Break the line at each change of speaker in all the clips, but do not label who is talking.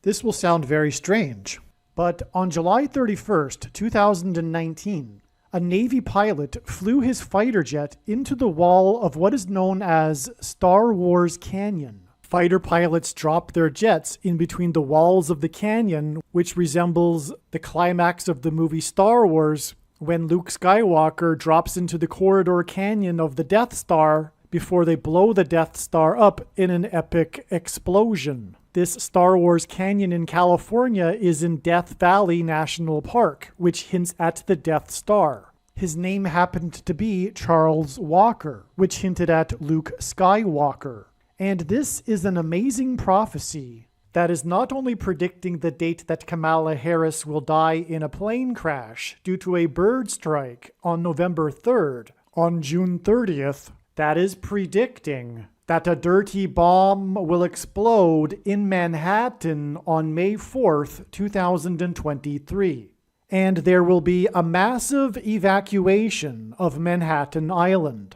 This will sound very strange, but on July 31st, 2019, a Navy pilot flew his fighter jet into the wall of what is known as Star Wars Canyon. Fighter pilots drop their jets in between the walls of the canyon, which resembles the climax of the movie Star Wars when Luke Skywalker drops into the corridor canyon of the Death Star before they blow the Death Star up in an epic explosion. This Star Wars Canyon in California is in Death Valley National Park, which hints at the Death Star. His name happened to be Charles Walker, which hinted at Luke Skywalker. And this is an amazing prophecy that is not only predicting the date that Kamala Harris will die in a plane crash due to a bird strike on November 3rd, on June 30th, that is predicting that a dirty bomb will explode in Manhattan on May 4th, 2023. And there will be a massive evacuation of Manhattan Island.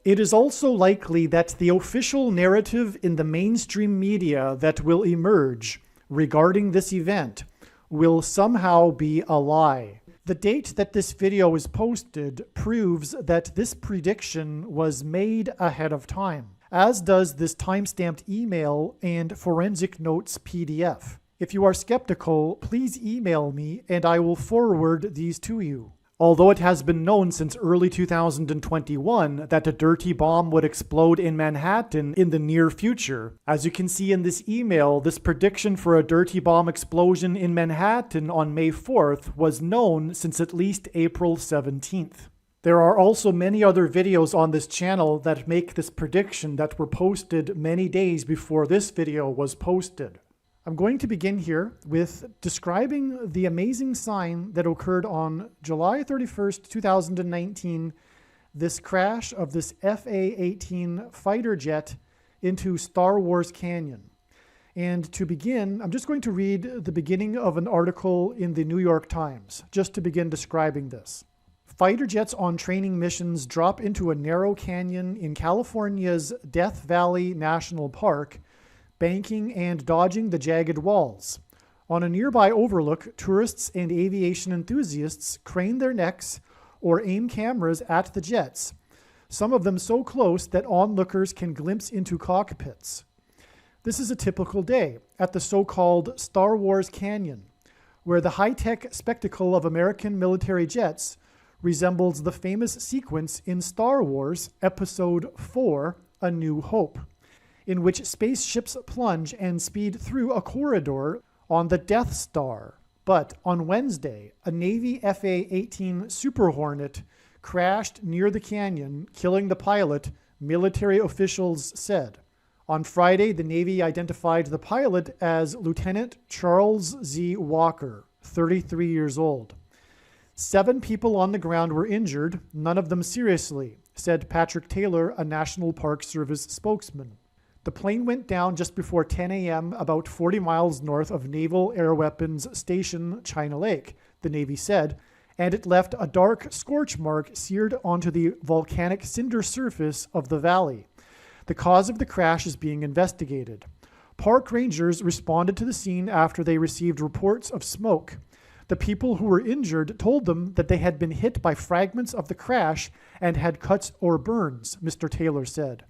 It is also likely that the official narrative in the mainstream media that will emerge regarding this event will somehow be a lie. The date that this video is posted proves that this prediction was made ahead of time, as does this timestamped email and forensic notes PDF. If you are skeptical, please email me and I will forward these to you. Although it has been known since early 2021 that a dirty bomb would explode in Manhattan in the near future, as you can see in this email, this prediction for a dirty bomb explosion in Manhattan on May 4th was known since at least April 17th. There are also many other videos on this channel that make this prediction that were posted many days before this video was posted. I'm going to begin here with describing the amazing sign that occurred on July 31st, 2019, this crash of this FA-18 fighter jet into Star Wars Canyon. And to begin, I'm just going to read the beginning of an article in the New York Times, just to begin describing this. Fighter jets on training missions drop into a narrow canyon in California's Death Valley National Park, banking and dodging the jagged walls. On a nearby overlook, tourists and aviation enthusiasts crane their necks or aim cameras at the jets, some of them so close that onlookers can glimpse into cockpits. This is a typical day at the so-called Star Wars Canyon, where the high-tech spectacle of American military jets resembles the famous sequence in Star Wars Episode 4, A New Hope, in which spaceships plunge and speed through a corridor on the Death Star. But on Wednesday, a Navy FA-18 Super Hornet crashed near the canyon, killing the pilot, military officials said. On Friday, the Navy identified the pilot as Lieutenant Charles Z. Walker, 33 years old. 7 people on the ground were injured, none of them seriously, said Patrick Taylor, a National Park Service spokesman. The plane went down just before 10 a.m. about 40 miles north of Naval Air Weapons Station China Lake, the Navy said, and it left a dark scorch mark seared onto the volcanic cinder surface of the valley. The cause of the crash is being investigated. Park rangers responded to the scene after they received reports of smoke. The people who were injured told them that they had been hit by fragments of the crash and had cuts or burns, Mr. Taylor said.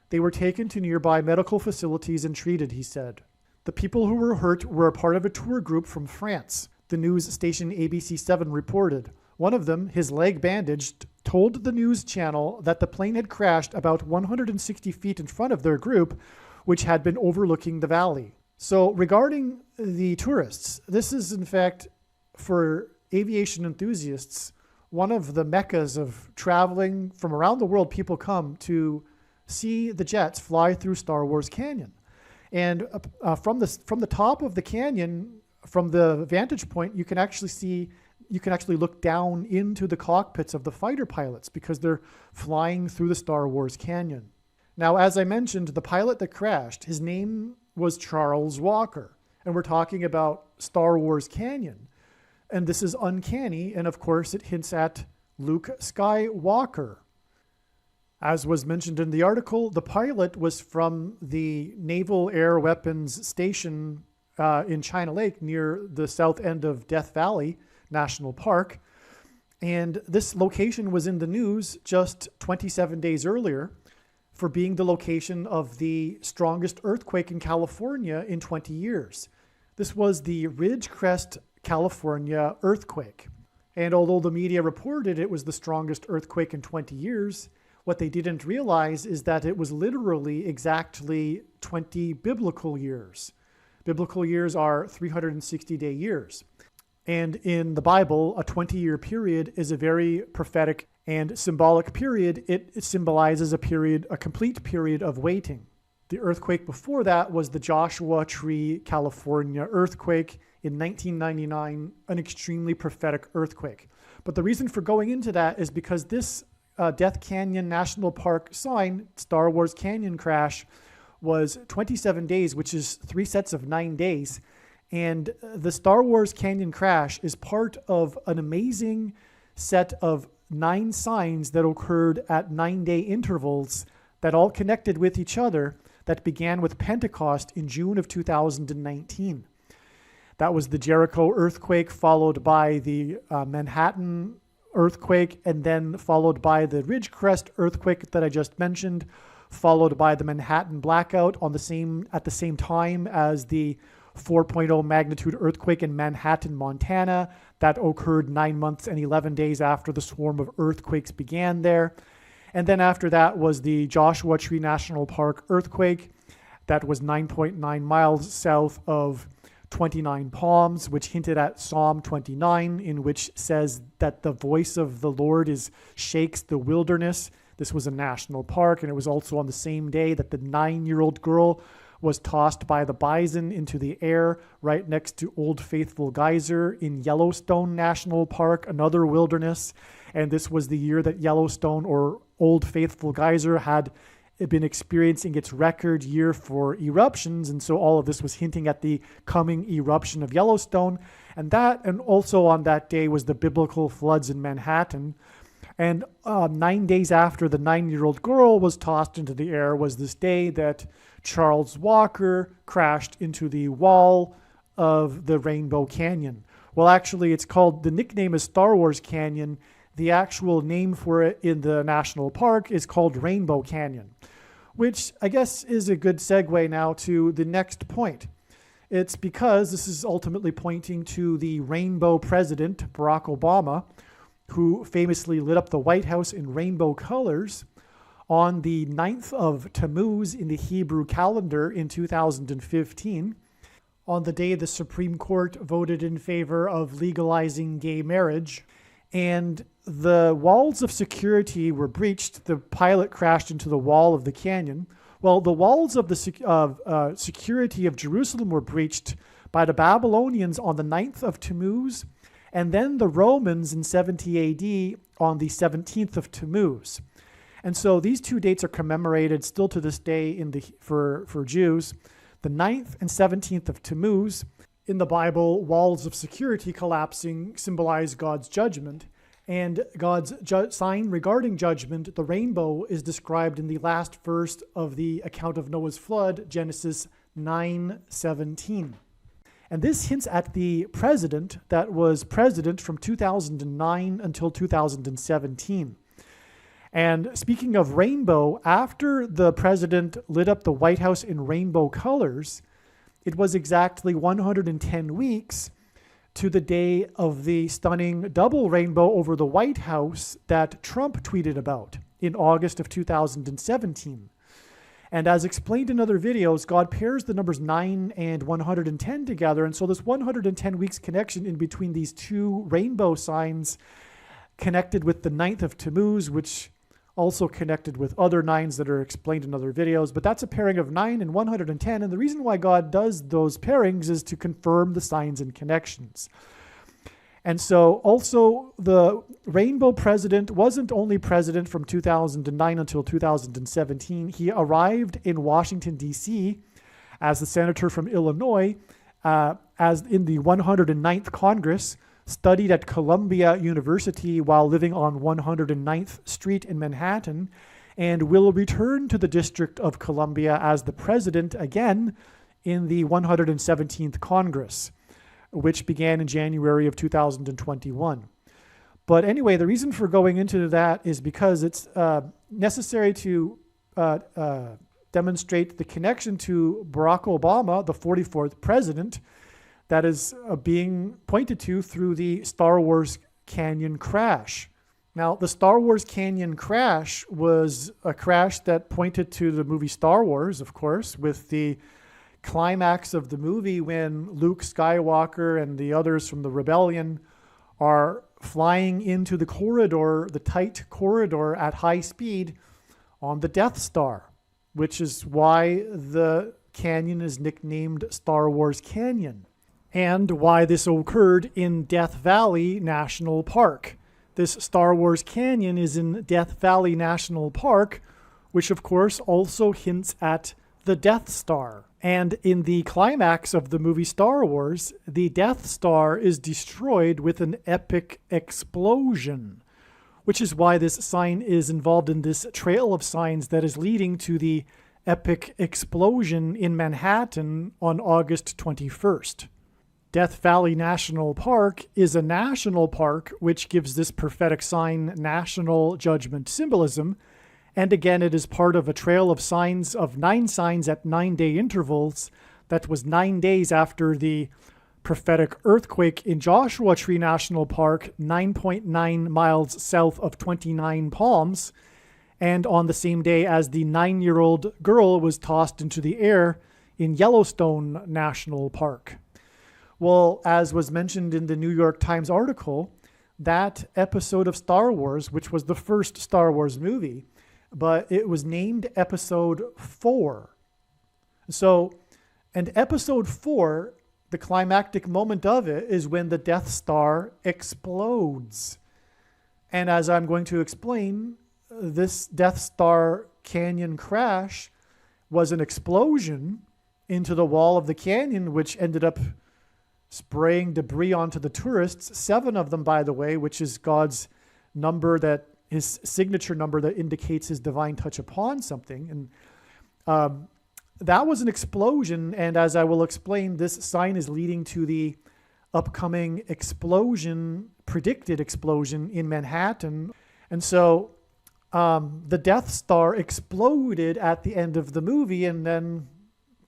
They were taken to nearby medical facilities and treated, he said. The people who were hurt were a part of a tour group from France, the news station ABC7 reported. One of them, his leg bandaged, told the news channel that the plane had crashed about 160 feet in front of their group, which had been overlooking the valley. So regarding the tourists, this is in fact, for aviation enthusiasts, one of the meccas of traveling from around the world. People come to see the jets fly through Star Wars Canyon. And from the top of the canyon, from the vantage point, you can actually look down into the cockpits of the fighter pilots because they're flying through the Star Wars Canyon. Now, as I mentioned, the pilot that crashed, his name was Charles Walker. And we're talking about Star Wars Canyon. And this is uncanny, and of course it hints at Luke Skywalker. As was mentioned in the article, the pilot was from the Naval Air Weapons Station in China Lake near the south end of Death Valley National Park. And this location was in the news just 27 days earlier for being the location of the strongest earthquake in California in 20 years. This was the Ridgecrest, California earthquake. And although the media reported it was the strongest earthquake in 20 years, what they didn't realize is that it was literally exactly 20 biblical years. Biblical years are 360-day years. And in the Bible, a 20-year period is a very prophetic and symbolic period. It symbolizes a complete period of waiting. The earthquake before that was the Joshua Tree, California earthquake in 1999, an extremely prophetic earthquake. But the reason for going into that is because this Death Canyon National Park sign, Star Wars Canyon crash, was 27 days, which is 3 sets of 9 days. And the Star Wars Canyon crash is part of an amazing set of 9 signs that occurred at 9-day intervals that all connected with each other, that began with Pentecost in June of 2019. That was the Jericho earthquake, followed by the Manhattan earthquake, and then followed by the Ridgecrest earthquake that I just mentioned, followed by the Manhattan blackout at the same time as the 4.0 magnitude earthquake in Manhattan, Montana, that occurred 9 months and 11 days after the swarm of earthquakes began there. And then after that was the Joshua Tree National Park earthquake that was 9.9 miles south of 29 Palms, which hinted at Psalm 29, in which says that the voice of the Lord shakes the wilderness. This was a national park, and it was also on the same day that the 9-year-old girl was tossed by the bison into the air right next to Old Faithful Geyser in Yellowstone National Park, another wilderness. And this was the year that Yellowstone, or Old Faithful Geyser, had been experiencing its record year for eruptions. And so all of this was hinting at the coming eruption of Yellowstone. And also on that day was the biblical floods in Manhattan. And 9 days after the 9-year-old girl was tossed into the air was this day that Charles Walker crashed into the wall of the Rainbow Canyon. Well, actually, the nickname is Star Wars Canyon. The actual name for it in the national park is called Rainbow Canyon, which I guess is a good segue now to the next point. It's because this is ultimately pointing to the rainbow president, Barack Obama, who famously lit up the White House in rainbow colors on the 9th of Tammuz in the Hebrew calendar in 2015, on the day the Supreme Court voted in favor of legalizing gay marriage. And the walls of security were breached. The pilot crashed into the wall of the canyon. Well, the walls of the security of Jerusalem were breached by the Babylonians on the 9th of Tammuz, and then the Romans in 70 AD on the 17th of Tammuz. And so these two dates are commemorated still to this day for Jews. The 9th and 17th of Tammuz. In the Bible, walls of security collapsing symbolize God's judgment. And God's sign regarding judgment, the rainbow, is described in the last verse of the account of Noah's flood, Genesis 9:17. And this hints at the president that was president from 2009 until 2017. And speaking of rainbow, after the president lit up the White House in rainbow colors, it was exactly 110 weeks to the day of the stunning double rainbow over the White House that Trump tweeted about in August of 2017. And as explained in other videos, God pairs the numbers 9 and 110 together. And so this 110 weeks connection in between these two rainbow signs connected with the 9th of Tammuz, which also connected with other 9s that are explained in other videos. But that's a pairing of 9 and 110. And the reason why God does those pairings is to confirm the signs and connections. And so also the rainbow president wasn't only president from 2009 until 2017. He arrived in Washington, D.C. as the senator from Illinois, as in the 109th Congress, studied at Columbia University while living on 109th Street in Manhattan, and will return to the District of Columbia as the president again in the 117th Congress, which began in January of 2021. But anyway, the reason for going into that is because it's necessary to demonstrate the connection to Barack Obama, the 44th president, that is being pointed to through the Star Wars Canyon crash. Now, the Star Wars Canyon crash was a crash that pointed to the movie Star Wars, of course, with the climax of the movie when Luke Skywalker and the others from the rebellion are flying into the corridor, the tight corridor at high speed on the Death Star, which is why the canyon is nicknamed Star Wars Canyon, and why this occurred in Death Valley National Park. This Star Wars Canyon is in Death Valley National Park, which of course also hints at the Death Star. And in the climax of the movie Star Wars, the Death Star is destroyed with an epic explosion, which is why this sign is involved in this trail of signs that is leading to the epic explosion in Manhattan on August 21st. Death Valley National Park is a national park, which gives this prophetic sign national judgment symbolism. And again, it is part of a trail of signs of 9 signs at 9-day intervals that was 9 days after the prophetic earthquake in Joshua Tree National Park, 9.9 miles south of 29 Palms, and on the same day as the 9-year-old girl was tossed into the air in Yellowstone National Park. Well, as was mentioned in the New York Times article, that episode of Star Wars, which was the first Star Wars movie, but it was named Episode 4. So, and Episode 4, the climactic moment of it is when the Death Star explodes. And as I'm going to explain, this Death Star canyon crash was an explosion into the wall of the canyon, which ended up spraying debris onto the tourists, 7 of them, by the way, which is God's number, that his signature number that indicates his divine touch upon something. And that was an explosion. And as I will explain, this sign is leading to the upcoming explosion, predicted explosion in Manhattan. And so the Death Star exploded at the end of the movie, and then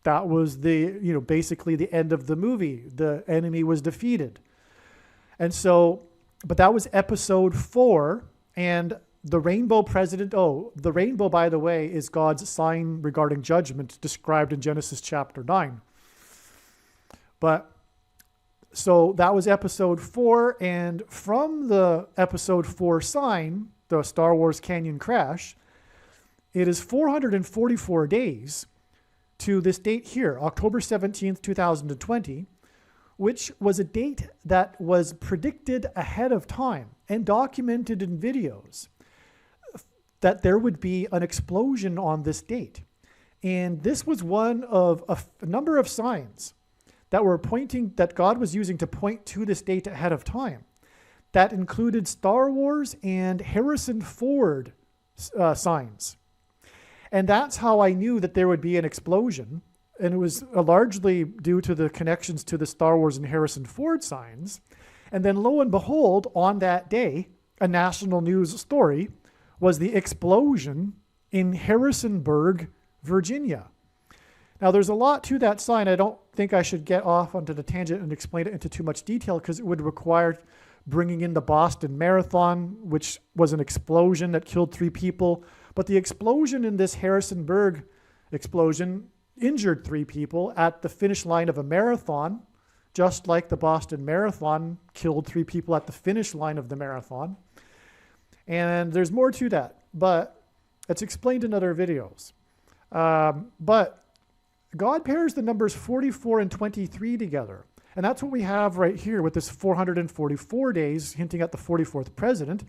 that was basically the end of the movie. The enemy was defeated. And so, but that was Episode 4. And the rainbow the rainbow, by the way, is God's sign regarding judgment described in Genesis chapter 9. But so that was Episode 4. And from the Episode 4 sign, the Star Wars Canyon crash, it is 444 days to this date here, October 17th, 2020, which was a date that was predicted ahead of time and documented in videos that there would be an explosion on this date. And this was one of a number of signs that were pointing, that God was using to point to this date ahead of time. That included Star Wars and Harrison Ford signs. And that's how I knew that there would be an explosion. And it was largely due to the connections to the Star Wars and Harrison Ford signs. And then lo and behold, on that day, a national news story was the explosion in Harrisonburg, Virginia. Now, there's a lot to that sign. I don't think I should get off onto the tangent and explain it into too much detail, because it would require bringing in the Boston Marathon, which was an explosion that killed 3 people. But the explosion in this Harrisonburg explosion injured 3 people at the finish line of a marathon, just like the Boston Marathon killed 3 people at the finish line of the marathon. And there's more to that, but it's explained in other videos. But God pairs the numbers 44 and 23 together. And that's what we have right here with this 444 days, hinting at the 44th president.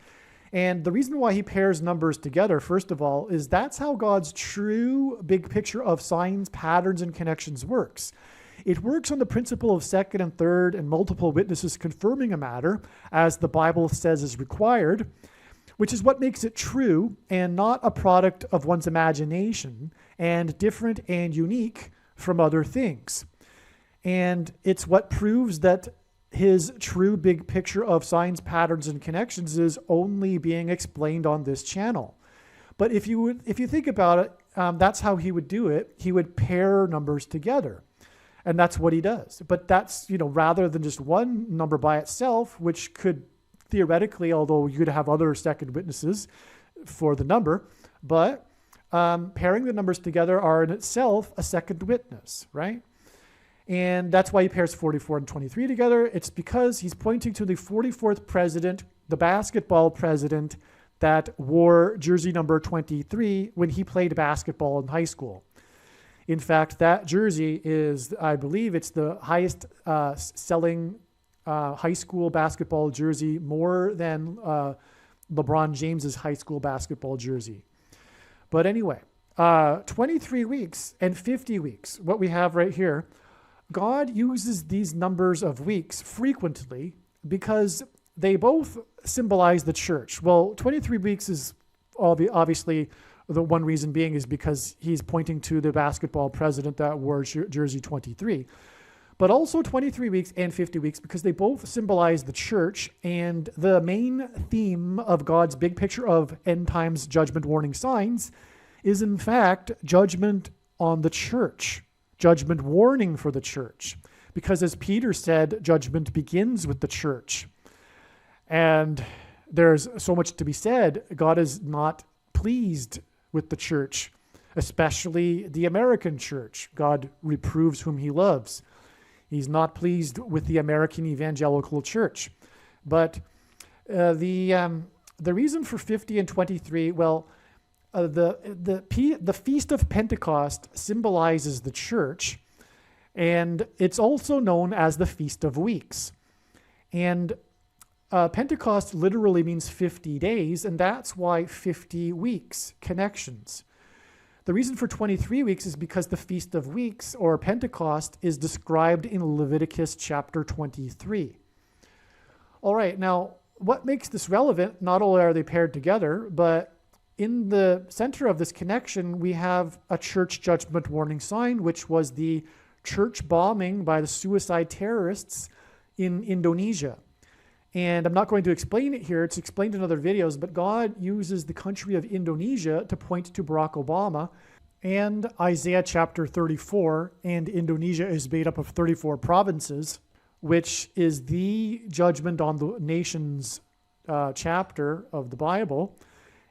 And the reason why he pairs numbers together, first of all, is that's how God's true big picture of signs, patterns, and connections works. It works on the principle of second and third and multiple witnesses confirming a matter, as the Bible says is required, which is what makes it true and not a product of one's imagination, and different and unique from other things. And it's what proves that his true big picture of signs, patterns, and connections is only being explained on this channel. But if you think about it, that's how he would do it. He would pair numbers together. And that's what he does. But that's, rather than just one number by itself, which could theoretically, although you could have other second witnesses for the number, but pairing the numbers together are in itself a second witness, right? And that's why he pairs 44 and 23 together. It's because he's pointing to the 44th president, the basketball president that wore jersey number 23 when he played basketball in high school. In fact, that jersey is, I believe, it's the highest selling high school basketball jersey, more than LeBron James's high school basketball jersey. But anyway, 23 weeks and 50 weeks, what we have right here, God uses these numbers of weeks frequently because they both symbolize the church. Well, 23 weeks is obviously the one reason being is because he's pointing to the basketball president that wore jersey 23. But also 23 weeks and 50 weeks because they both symbolize the church, and the main theme of God's big picture of end times judgment warning signs is in fact judgment on the church, judgment warning for the church. Because as Peter said, judgment begins with the church. And there's so much to be said. God is not pleased with the church, especially the American church. God reproves whom he loves. He's not pleased with the American evangelical church. But the reason for 50 and 23, well, the Feast of Pentecost symbolizes the church, and it's also known as the Feast of Weeks. And Pentecost literally means 50 days, and that's why 50 weeks, connections. The reason for 23 weeks is because the Feast of Weeks, or Pentecost, is described in Leviticus chapter 23. All right, now, what makes this relevant? Not only are they paired together, but in the center of this connection, we have a church judgment warning sign, which was the church bombing by the suicide terrorists in Indonesia. And I'm not going to explain it here. It's explained in other videos, but God uses the country of Indonesia to point to Barack Obama and Isaiah chapter 34. And Indonesia is made up of 34 provinces, which is the judgment on the nations chapter of the Bible.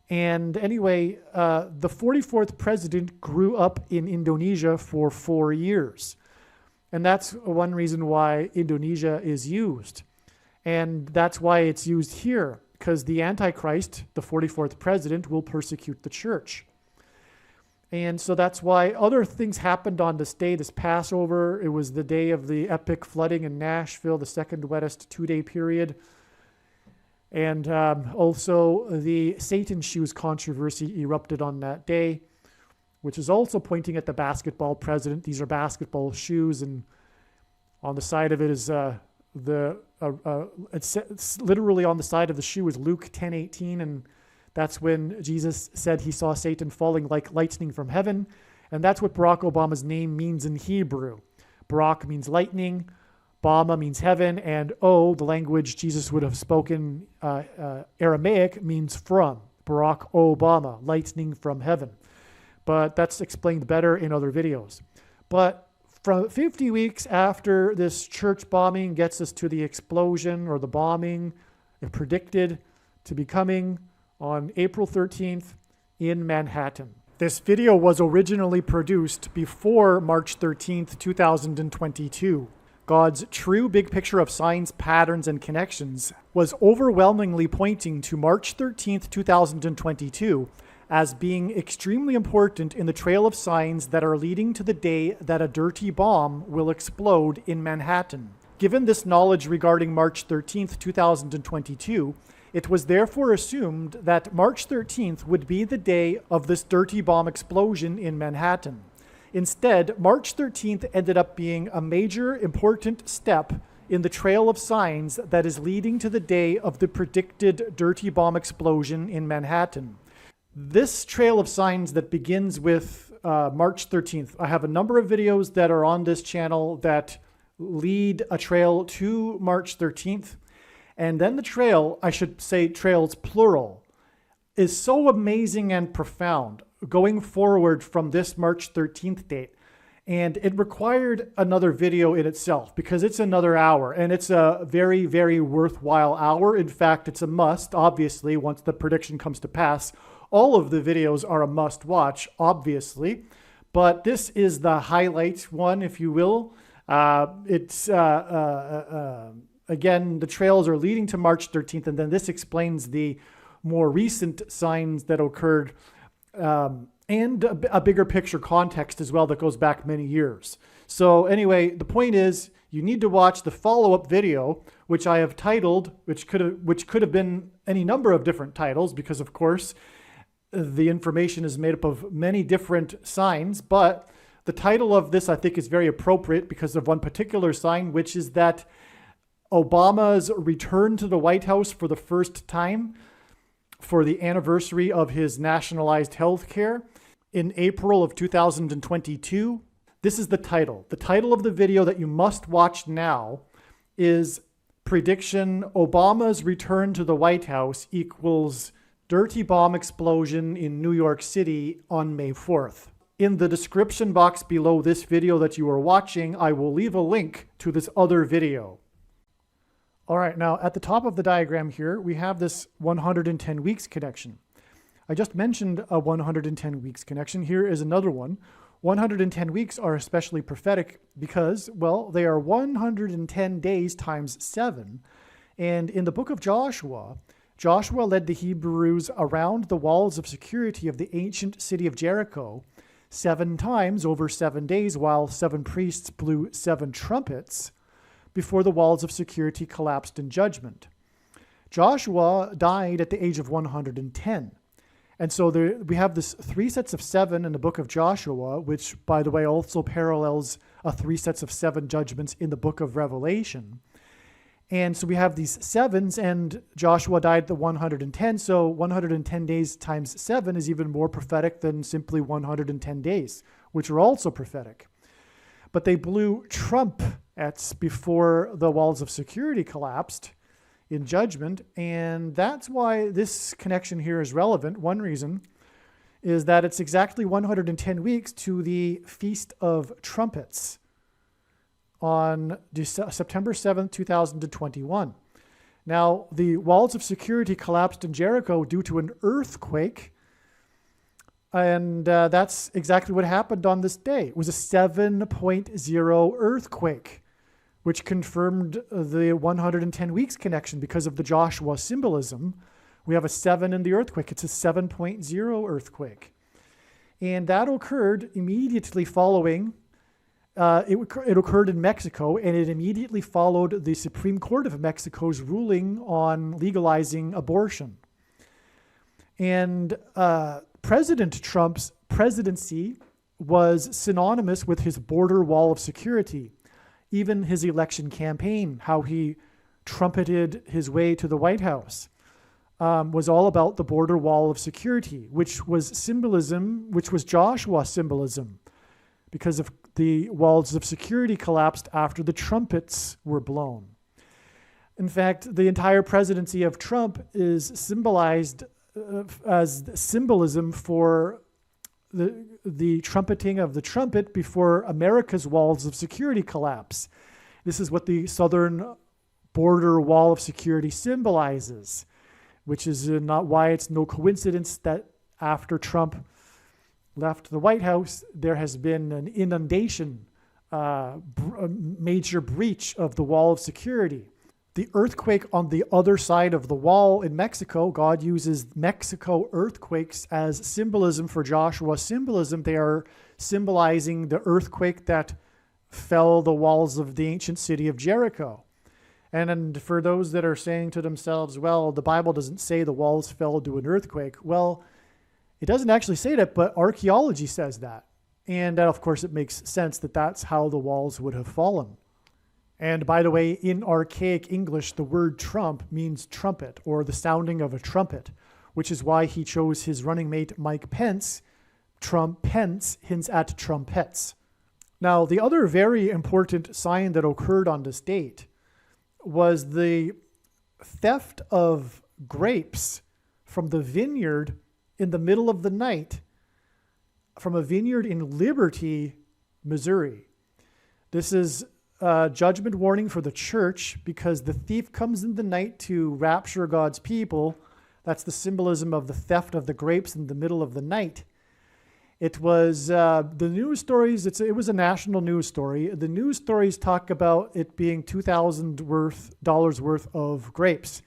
And anyway, the 44th president grew up in Indonesia for 4 years. And that's one reason why Indonesia is used. And that's why it's used here, because the Antichrist, the 44th president, will persecute the church. And so that's why other things happened on this day, this Passover. It was the day of the epic flooding in Nashville, the second wettest 2-day period. And also the Satan shoes controversy erupted on that day, which is also pointing at the basketball president. These are basketball shoes, and on the side of it is it's literally on the side of the shoe is Luke 10:18, and that's when Jesus said he saw Satan falling like lightning from heaven, and that's what Barack Obama's name means in Hebrew. Barack means lightning, Obama means heaven, and the language Jesus would have spoken, Aramaic, means from. Barack Obama, lightning from heaven. But that's explained better in other videos. But from 50 weeks after this church bombing gets us to the explosion or the bombing predicted to be coming on April 13th in Manhattan. This video was originally produced before March 13th, 2022. God's true big picture of signs, patterns, and connections was overwhelmingly pointing to March 13th, 2022 as being extremely important in the trail of signs that are leading to the day that a dirty bomb will explode in Manhattan. Given this knowledge regarding March 13th, 2022, it was therefore assumed that March 13th would be the day of this dirty bomb explosion in Manhattan. Instead, March 13th ended up being a major important step in the trail of signs that is leading to the day of the predicted dirty bomb explosion in Manhattan. This trail of signs that begins with March 13th. I have a number of videos that are on this channel that lead a trail to March 13th. And then the trail, I should say trails plural, is so amazing and profound going forward from this March 13th date. And it required another video in itself because it's another hour, and it's a very, very worthwhile hour. In fact, it's a must, obviously, once the prediction comes to pass. All of the videos are a must watch, obviously, but this is the highlight one, if you will. Again, the trails are leading to March 13th, and then this explains the more recent signs that occurred, and a bigger picture context as well that goes back many years. So anyway, the point is you need to watch the follow-up video, which I have titled, which could have been any number of different titles, because of course the information is made up of many different signs, but the title of this I think is very appropriate because of one particular sign, which is that Obama's return to the White House for the first time for the anniversary of his nationalized health care in April of 2022. This is the title. The title of the video that you must watch now is Prediction: Obama's Return to the White House equals Dirty Bomb Explosion in New York City on May 4th. In the description box below this video that you are watching, I will leave a link to this other video. All right, now at the top of the diagram here, we have this 110 weeks connection. I just mentioned a 110 weeks connection. Here is another one. 110 weeks are especially prophetic because, well, they are 110 days times 7. And in the book of Joshua, Joshua led the Hebrews around the walls of security of the ancient city of Jericho 7 times over 7 days, while 7 priests blew 7 trumpets before the walls of security collapsed in judgment. Joshua died at the age of 110. And so we have this 3 sets of 7 in the book of Joshua, which, by the way, also parallels a 3 sets of 7 judgments in the book of Revelation. And so we have these 7s, and Joshua died at the 110. So 110 days times 7 is even more prophetic than simply 110 days, which are also prophetic. But they blew trumpets before the walls of security collapsed in judgment, and that's why this connection here is relevant. One reason is that it's exactly 110 weeks to the Feast of Trumpets on September 7th, 2021. Now, the walls of security collapsed in Jericho due to an earthquake, and that's exactly what happened on this day. It was a 7.0 earthquake, which confirmed the 110 weeks connection because of the Joshua symbolism. We have a 7 in the earthquake. It's a 7.0 earthquake. And that occurred immediately following, it occurred in Mexico, and it immediately followed the Supreme Court of Mexico's ruling on legalizing abortion. And President Trump's presidency was synonymous with his border wall of security. Even his election campaign, how he trumpeted his way to the White House, was all about the border wall of security, which was symbolism, which was Joshua symbolism, because of the walls of security collapsed after the trumpets were blown. In fact, the entire presidency of Trump is symbolized as symbolism for the trumpeting of the trumpet before America's walls of security collapse. This is what the southern border wall of security symbolizes, which is not why it's no coincidence that after Trump left the White House, there has been an inundation, a major breach of the wall of security. The earthquake on the other side of the wall in Mexico, God uses Mexico earthquakes as symbolism for Joshua's symbolism. They are symbolizing the earthquake that fell the walls of the ancient city of Jericho. And for those that are saying to themselves, well, the Bible doesn't say the walls fell due to an earthquake. Well, it doesn't actually say that, but archaeology says that. And of course, it makes sense that that's how the walls would have fallen. And by the way, in archaic English, the word trump means trumpet, or the sounding of a trumpet, which is why he chose his running mate, Mike Pence, Trumpens hints at trumpets. Now, the other very important sign that occurred on this date was the theft of grapes from the vineyard in the middle of the night, from a vineyard in Liberty, Missouri. This is a judgment warning for the church because the thief comes in the night to rapture God's people. That's the symbolism of the theft of the grapes in the middle of the night. It was the news stories, it was a national news story. The news stories talk about it being $2,000 worth of grapes.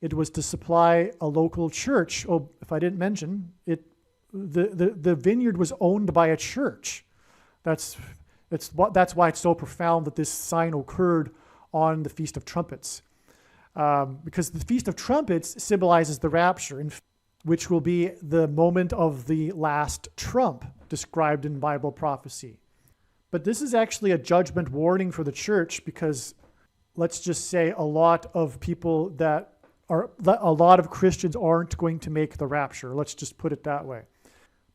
It was to supply a local church. Oh, if I didn't mention, the vineyard was owned by a church. That's why it's so profound that this sign occurred on the Feast of Trumpets. Because the Feast of Trumpets symbolizes the rapture, which will be the moment of the last trump described in Bible prophecy. But this is actually a judgment warning for the church because let's just say a lot of Christians aren't going to make the rapture. Let's just put it that way.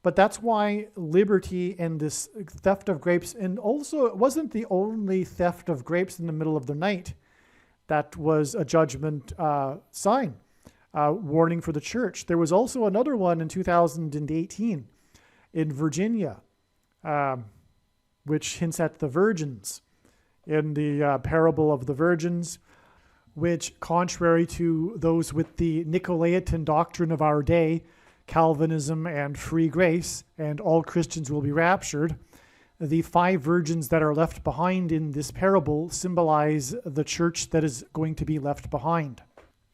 But that's why liberty and this theft of grapes, and also it wasn't the only theft of grapes in the middle of the night that was a judgment sign. Warning for the church. There was also another one in 2018 in Virginia, which hints at the virgins in the parable of the virgins, which, contrary to those with the Nicolaitan doctrine of our day, Calvinism and free grace, and all Christians will be raptured, the 5 virgins that are left behind in this parable symbolize the church that is going to be left behind.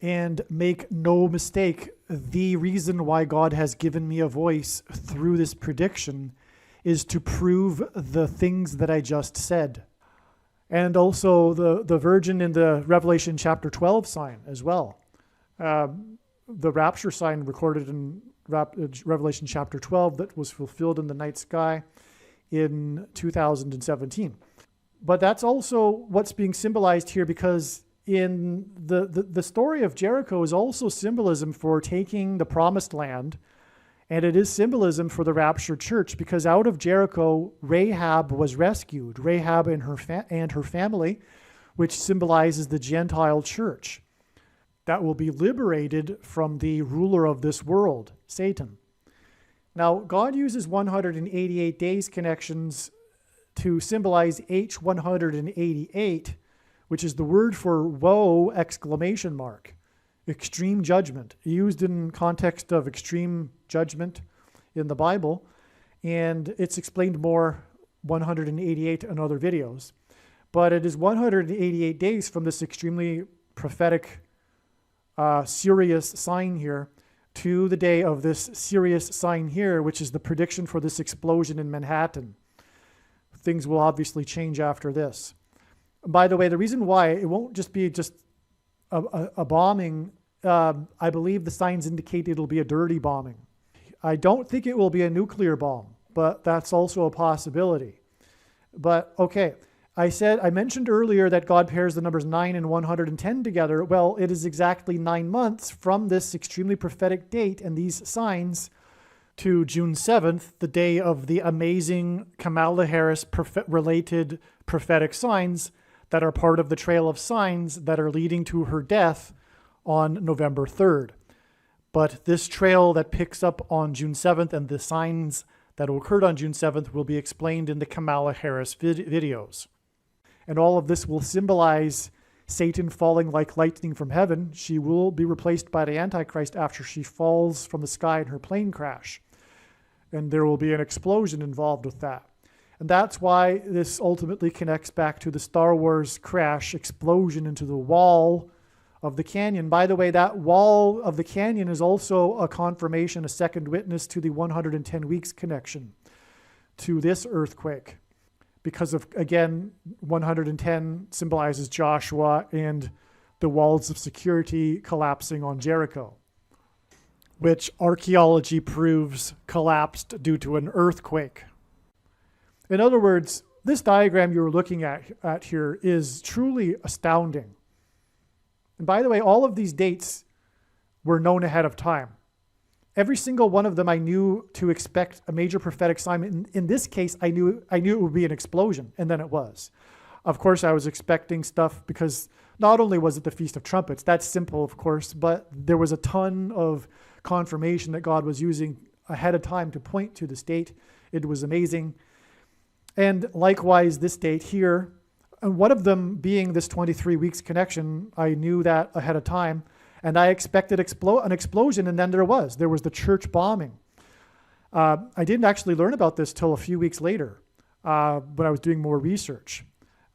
And make no mistake, the reason why God has given me a voice through this prediction is to prove the things that I just said. And also the virgin in the Revelation chapter 12 sign as well. The rapture sign recorded in Revelation chapter 12 that was fulfilled in the night sky in 2017. But that's also what's being symbolized here because in the story of Jericho is also symbolism for taking the promised land, and it is symbolism for the raptured church because out of Jericho, Rahab was rescued, Rahab and her family, which symbolizes the Gentile church that will be liberated from the ruler of this world, Satan. Now, God uses 188 days connections to symbolize H188, which is the word for woe, exclamation mark, extreme judgment, used in context of extreme judgment in the Bible. And it's explained more 188 in other videos. But it is 188 days from this extremely prophetic, serious sign here to the day of this serious sign here, which is the prediction for this explosion in Manhattan. Things will obviously change after this. By the way, the reason why it won't just be a bombing, I believe the signs indicate it'll be a dirty bombing. I don't think it will be a nuclear bomb, but that's also a possibility. But okay, I mentioned earlier that God pairs the numbers 9 and 110 together. Well, it is exactly 9 months from this extremely prophetic date and these signs to June 7th, the day of the amazing Kamala Harris related prophetic signs that are part of the trail of signs that are leading to her death on November 3rd. But this trail that picks up on June 7th and the signs that occurred on June 7th will be explained in the Kamala Harris videos. And all of this will symbolize Satan falling like lightning from heaven. She will be replaced by the Antichrist after she falls from the sky in her plane crash. And there will be an explosion involved with that. And that's why this ultimately connects back to the Star Wars crash explosion into the wall of the canyon. By the way, that wall of the canyon is also a confirmation, a second witness to the 110 weeks connection to this earthquake. Because of, again, 110 symbolizes Joshua and the walls of security collapsing on Jericho, which archaeology proves collapsed due to an earthquake. In other words, this diagram you're looking at here is truly astounding. And by the way, all of these dates were known ahead of time. Every single one of them, I knew to expect a major prophetic sign. In this case, I knew it would be an explosion, and then it was. Of course, I was expecting stuff because not only was it the Feast of Trumpets, that's simple, of course, but there was a ton of confirmation that God was using ahead of time to point to this date. It was amazing. And likewise, this date here, and one of them being this 23 weeks connection, I knew that ahead of time, and I expected an explosion, and then there was the church bombing. I didn't actually learn about this till a few weeks later when I was doing more research.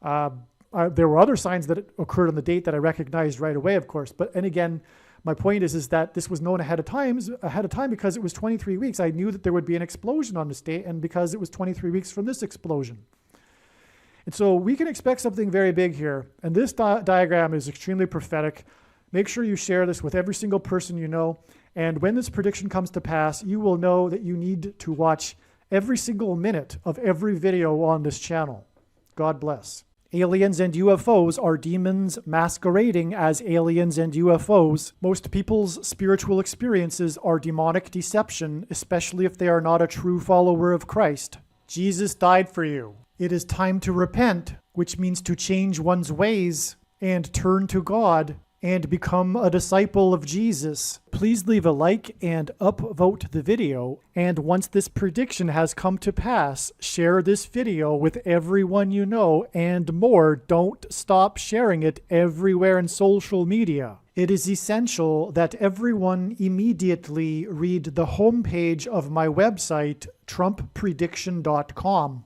There were other signs that occurred on the date that I recognized right away, of course. And again, my point is that this was known ahead of time because it was 23 weeks. I knew that there would be an explosion on this date, and because it was 23 weeks from this explosion. And so we can expect something very big here. And this diagram is extremely prophetic. Make sure you share this with every single person you know. And when this prediction comes to pass, you will know that you need to watch every single minute of every video on this channel. God bless. Aliens and UFOs are demons masquerading as aliens and UFOs. Most people's spiritual experiences are demonic deception, especially if they are not a true follower of Christ. Jesus died for you. It is time to repent, which means to change one's ways and turn to God and become a disciple of Jesus. Please leave a like and upvote the video. And once this prediction has come to pass, share this video with everyone you know, and more. Don't stop sharing it everywhere in social media. It is essential that everyone immediately read the homepage of my website, TrumpPrediction.com.